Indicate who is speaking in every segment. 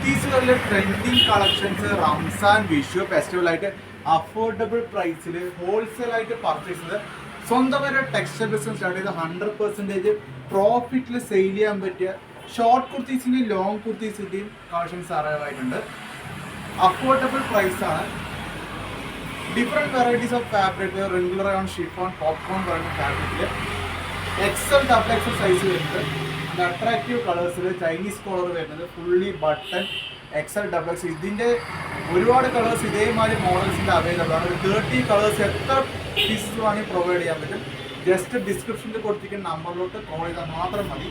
Speaker 1: കുർത്തീസുകളിലെ trending collections Ramzan Vishu festival ആയിട്ട് affordable പ്രൈസിൽ wholesale ആയിട്ട് പർച്ചേസ് ചെയ്ത് സ്വന്തമായിട്ട് ടെക്സ്റ്റൈൽ ബിസിനസ് സ്റ്റാർട്ട് ചെയ്ത് 100% പ്രോഫിറ്റിൽ സെയിൽ ചെയ്യാൻ പറ്റിയ ഷോർട്ട് കുർത്തീസിൻ്റെയും ലോങ് കുർത്തീസിൻ്റെയും കളക്ഷൻസ് അറിവായിട്ടുണ്ട്. അഫോർഡബിൾ പ്രൈസാണ്. Different varieties of fabric, regular on chiffon, popcorn പറയുന്ന ഫാബ്രിക്കിൽ എക്സൽ ഡബിൾ എക്സൽ സൈസ് വരുന്നത്, അട്രാക്റ്റീവ് കളേഴ്സിൽ ചൈനീസ് കോളർ വരുന്നത്, fully button XL double X. ഇതിൻ്റെ ഒരുപാട് കളേഴ്സ് ഇതേമാതിരി മോഡൽസിൻ്റെ അവൈലബിൾ ആണ്. ഒരു 30 കളേഴ്സ് എത്ര പീസ് വേണമെങ്കിൽ പ്രൊവൈഡ് ചെയ്യാൻ പറ്റും. ജസ്റ്റ് ഡിസ്ക്രിപ്ഷനിൽ കൊടുത്തിരിക്കുന്ന നമ്പറിലോട്ട് കോൾ ചെയ്താൽ മാത്രം മതി.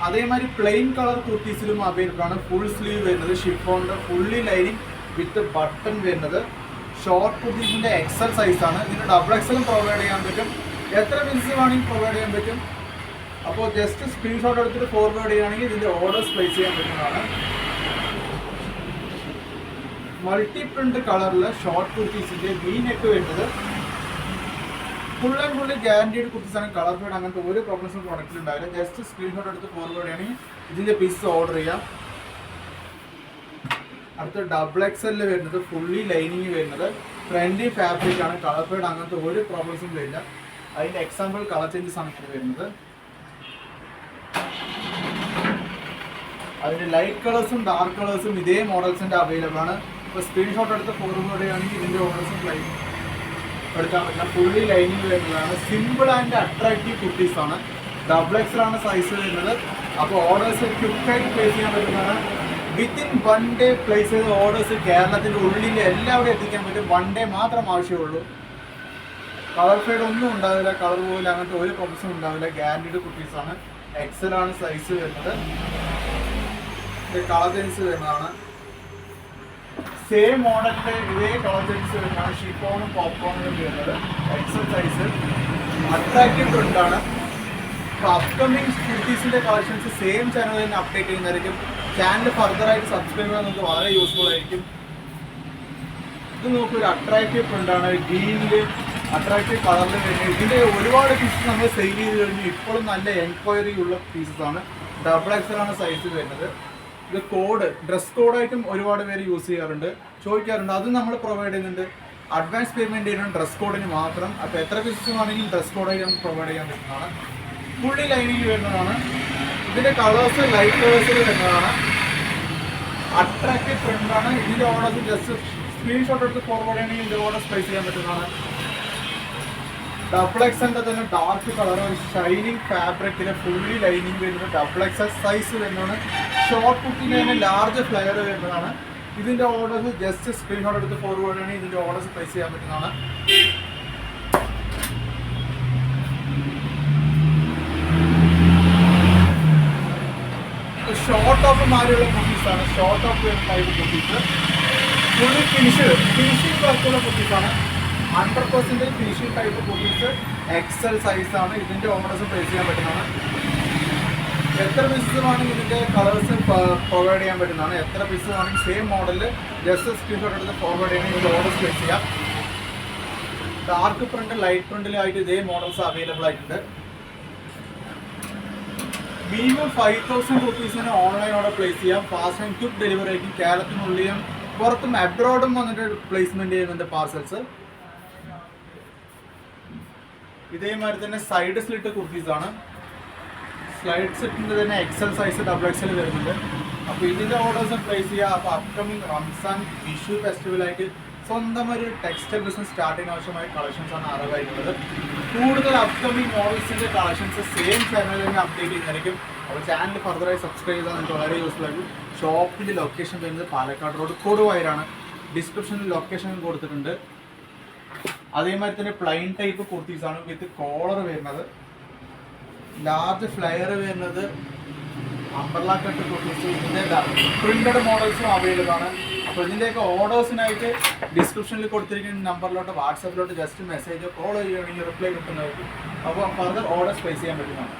Speaker 1: അതേമാതിരി പ്ലെയിൻ കളർ കുർത്തീസിലും അവൈലബിൾ ആണ്. ഫുൾ സ്ലീവ് വരുന്നത്, ഷിഫോണിൻ്റെ ഫുള്ളി ലൈനിങ് വിത്ത് ബട്ടൺ വരുന്നത്, ഷോർട്ട് കുർത്തീസിൻ്റെ എക്സൽ സൈസാണ്. ഇതിന് ഡബിൾ എക്സലും പ്രൊവൈഡ് ചെയ്യാൻ പറ്റും. എത്ര പീസ് വേണമെങ്കിൽ പ്രൊവൈഡ് ചെയ്യാൻ പറ്റും. അപ്പോൾ ജസ്റ്റ് സ്ക്രീൻഷോട്ട് എടുത്തിട്ട് ഫോർവേഡ് ചെയ്യുകയാണെങ്കിൽ ഇതിൻ്റെ ഓർഡേഴ്സ് പ്ലേസ് ചെയ്യാൻ പറ്റുന്നതാണ്. മൾട്ടി പ്രിന്റ് കളറിൽ ഷോർട്ട് കുർത്തീസിൻ്റെ വി നെക്ക് വരുന്നത്, ഫുൾ ആൻഡ് ഫുള്ളി ഗ്യാരണ്ടീഡ് കുർത്തീസാണ്. കളർ ഫീഡ് അങ്ങനത്തെ ഒരു പ്രോബ്ലംസും പ്രൊഡക്റ്റിൽ ഉണ്ടാവില്ല. ജസ്റ്റ് സ്ക്രീൻഷോട്ട് എടുത്ത് ഫോർവേഡ് ചെയ്യുകയാണെങ്കിൽ ഇതിൻ്റെ പീസ് ഓർഡർ ചെയ്യാം. അടുത്ത ഡബിൾ എക്സലിൽ വരുന്നത്, ഫുള്ളി ലൈനിങ് വരുന്നത്, ട്രെൻഡി ഫാബ്രിക് ആണ്. കളർ ഫീഡ് അങ്ങനത്തെ ഒരു പ്രോബ്ലംസും വരില്ല. അതിൻ്റെ എക്സാമ്പിൾ കളർ ചേഞ്ചസ് ആണ് ഇത് വരുന്നത്. അതിൻ്റെ ലൈറ്റ് കളേഴ്സും ഡാർക്ക് കളേഴ്സും ഇതേ മോഡൽസിൻ്റെ അവൈലബിൾ ആണ്. ഇപ്പോൾ സ്ക്രീൻഷോട്ട് എടുത്ത് ഫോർവേഡ് ചെയ്യുകയാണെങ്കിൽ ഇതിൻ്റെ ഓർഡേഴ്സും എടുക്കാൻ പറ്റില്ല. ഫുള്ളി ലൈനിങ് വരുന്നതാണ്. സിമ്പിൾ ആൻഡ് അട്രാക്റ്റീവ് കുർത്തീസാണ്. ഡബിൾ എക്സലാണ് സൈസ് വരുന്നത്. അപ്പോൾ ഓർഡേഴ്സ് ക്വിക്കായിട്ട് പ്ലേസ് ചെയ്യാൻ പറ്റുന്നതാണ്. വിത്തിൻ 1 ഡേ പ്ലേസ് ചെയ്ത ഓർഡേഴ്സ് കേരളത്തിൻ്റെ ഉള്ളിൽ എല്ലാവരും എത്തിക്കാൻ പറ്റും. 1 ഡേ മാത്രം ആവശ്യമുള്ളൂ. കളർ ഫെയ്ഡ് ഒന്നും ഉണ്ടാവില്ല, കളർ പോകില്ല, അങ്ങനത്തെ ഒരു പ്രോബ്ലംസും ഉണ്ടാവില്ല. ഗ്യാരണ്ടീഡ് കുർത്തീസാണ്. എക്സലാണ് സൈസ് വരുന്നത്. കളർ ചേഞ്ച് വരുന്നതാണ്. സെയിം മോഡലിൻ്റെ ഇതേ കളർ ചേഞ്ച് വരുന്നതാണ്. ഷിഫോണും പോപ്കോണും വരുന്നത്, എക്സൽ സൈസ്, അട്രാക്റ്റീവ് പ്രിൻ്റാണ്. അപ്പോൾ അപ്കമിങ് കുർത്തീസിൻ്റെ കളക്ഷൻസ് സെയിം ചാനലിൽ തന്നെ അപ്ഡേറ്റ് ചെയ്യുന്നതായിരിക്കും. ചാനൽ ഫർദറായിട്ട് സബ്സ്ക്രൈബ് ചെയ്യാൻ നമുക്ക് വളരെ യൂസ്ഫുൾ ആയിരിക്കും. ഇത് നോക്കൊരു അട്രാക്റ്റീവ് പ്രിൻ്റാണ്. ഗ്രീനിൽ അട്രാക്റ്റീവ് കളറിൽ വരുന്നത്. ഇതിൻ്റെ ഒരുപാട് പീസസ് നമ്മൾ സെയിൽ ചെയ്ത് കഴിഞ്ഞു. ഇപ്പോഴും നല്ല എൻക്വയറി ഉള്ള പീസസാണ്. ഡബിൾ എക്സലാണ് സൈസ് വരുന്നത്. ഇത് കോഡ്, ഡ്രസ് കോഡായിട്ടും ഒരുപാട് പേര് യൂസ് ചെയ്യാറുണ്ട്, ചോദിക്കാറുണ്ട്. അത് നമ്മൾ പ്രൊവൈഡ് ചെയ്യുന്നുണ്ട്. അഡ്വാൻസ് പേയ്മെൻറ്റ് ചെയ്യുന്ന ഡ്രസ് കോഡിന് മാത്രം. അപ്പോൾ എത്ര പീസസ് വേണമെങ്കിലും ഡ്രസ് കോഡായിട്ട് നമുക്ക് പ്രൊവൈഡ് ചെയ്യാൻ പറ്റുന്നതാണ്. ഫുള്ളി ലൈനിങ് വരുന്നതാണ്. ഇതിൻ്റെ കളേഴ്സ് ലൈറ്റ് കളേഴ്സിൽ വരുന്നതാണ്. അട്രാക്റ്റീവ് പ്രിൻ്റാണ്. ഇതിൻ്റെ ഓർഡേഴ്സ് ജസ്റ്റ് സ്ക്രീൻഷോട്ട് എടുത്ത് ഫോർവേഡ് ചെയ്യണമെങ്കിൽ ഇതിൻ്റെ ഓർഡേഴ്സ് പ്ലേസ് ചെയ്യാൻ പറ്റുന്നതാണ്. ഡബിൾ എക്സലിൻ്റെ തന്നെ ഡാർക്ക് കളർ, ഷൈനിങ് ഫാബ്രിക്കിൽ ഫുള്ളി ലൈനിങ് വരുന്നത്, ഡബിൾ എക്സൽ സൈസ് വരുന്നതാണ്. ഷോർട്ട് കുർത്തിൻ്റെ തന്നെ ലാർജ് ഫ്ലെയർ വരുന്നതാണ്. ഇതിൻ്റെ ഓർഡേഴ്സ് ജസ്റ്റ് സ്ക്രീൻഷോട്ട് എടുത്ത് ഫോർവേഡ് ചെയ്യണമെങ്കിൽ ഇതിൻ്റെ ഓർഡേഴ്സ് പ്ലേസ് ചെയ്യാൻ പറ്റുന്നതാണ്. ഷോർട്ട് ഓഫ് മാതിരിയുള്ള കുർത്തീസാണ്. Short off type kurtis, fully finishing വർക്കുള്ള കുർത്തീസാണ്. 100% ഫിനിഷിംഗ് ടൈപ്പ് കുർത്തീസ്, എക്സൽ സൈസാണ്. ഇതിൻ്റെ ഓർഡേഴ്സ് പ്ലേസ് ചെയ്യാൻ പറ്റുന്നതാണ്. എത്ര പീസസ് വേണമെങ്കിൽ ഇതിൻ്റെ കളേഴ്സ് പ്രൊവൈഡ് ചെയ്യാൻ പറ്റുന്നതാണ്. എത്ര പീസസ് വേണമെങ്കിൽ സെയിം മോഡലിൽ ജസ്റ്റ് സ്ക്രീൻഷോട്ട് എടുത്ത് ഫോർവേഡ് ചെയ്യണമെങ്കിൽ ഇതിൻ്റെ ഓർഡേഴ്സ് പ്ലേസ് ചെയ്യാം. ഡാർക്ക് പ്രിൻ്റ്, ലൈറ്റ് പ്രിൻ്റിലായിട്ട് ഇതേ മോഡൽസ് അവൈലബിൾ ആയിട്ടുണ്ട്. മിനിമം 5000 റുപ്പീസിന് ഓൺലൈൻ ഓർഡർ പ്ലേസ് ചെയ്യാം. ഫാസ്റ്റ് ആൻഡ് ക്വിക്ക് ഡെലിവറി ആയിരിക്കും. കേരളത്തിനുള്ളിലും പുറത്തും അബ്രോഡും വന്നിട്ട് പ്ലേസ്മെൻറ്റ് ചെയ്യുന്നുണ്ട് പാർസൽസ്. ഇതേമാതിരി തന്നെ സൈഡ് സ്ലിറ്റ് കുർത്തീസാണ്. സ്ലൈഡ് സെറ്റിൻ്റെ തന്നെ എക്സൽ സൈസ്, ഡബിൾ എക്സൽ വരുന്നുണ്ട്. അപ്പോൾ ഇതിൻ്റെ ഓർഡേഴ്സ് പ്ലേസ് ചെയ്യുക. അപ്പോൾ അപ്കമിങ് റംസാൻ വിഷു ഫെസ്റ്റിവലായിട്ട് സ്വന്തം ഒരു ടെക്സ്റ്റൈൽ ബിസിനസ് സ്റ്റാർട്ട് ചെയ്യാൻ ആവശ്യമായ കളക്ഷൻസാണ് അറിവായിട്ടുള്ളത്. കൂടുതൽ അപ്കമിങ് മോഡൽസിൻ്റെ കളക്ഷൻസ് സെയിം ചാനലിൽ തന്നെ അപ്ഡേറ്റ് ചെയ്യുന്നതായിരിക്കും. അപ്പോൾ ചാനൽ ഫർദറായി സബ്സ്ക്രൈബ് ചെയ്താൽ നിങ്ങൾക്ക് വളരെ യൂസ്ഫുൾ ആയിരിക്കും. ഷോപ്പിൻ്റെ ലൊക്കേഷൻ വരുന്നത് പാലക്കാട് റോഡ് കൊടുവായൂരാണ്. ഡിസ്ക്രിപ്ഷനിൽ ലൊക്കേഷൻ കൊടുത്തിട്ടുണ്ട്. അതേമാതിരി തന്നെ പ്ലെയിൻ ടൈപ്പ് കുർത്തീസാണ് വിത്ത് കോളർ വരുന്നത്, ലാർജ് ഫ്ലെയർ വരുന്നത്, അംബ്രല്ല കട്ട് കുർത്തീസ്. ഇതിൻ്റെ പ്രിൻ്റഡ് മോഡൽസും അവൈലബിൾ ആണ്. അപ്പോൾ ഇതിൻ്റെയൊക്കെ ഓർഡേഴ്സിനായിട്ട് ഡിസ്ക്രിപ്ഷനിൽ കൊടുത്തിരിക്കുന്ന നമ്പറിലോട്ട് വാട്സാപ്പിലോട്ട് ജസ്റ്റ് മെസ്സേജോ കോൾ ചെയ്യുകയാണെങ്കിൽ റിപ്ലൈ കിട്ടുന്നതായിരിക്കും. അപ്പോൾ ഫർദർ ഓർഡേഴ്സ് പ്ലേസ് ചെയ്യാൻ പറ്റുന്നതാണ്.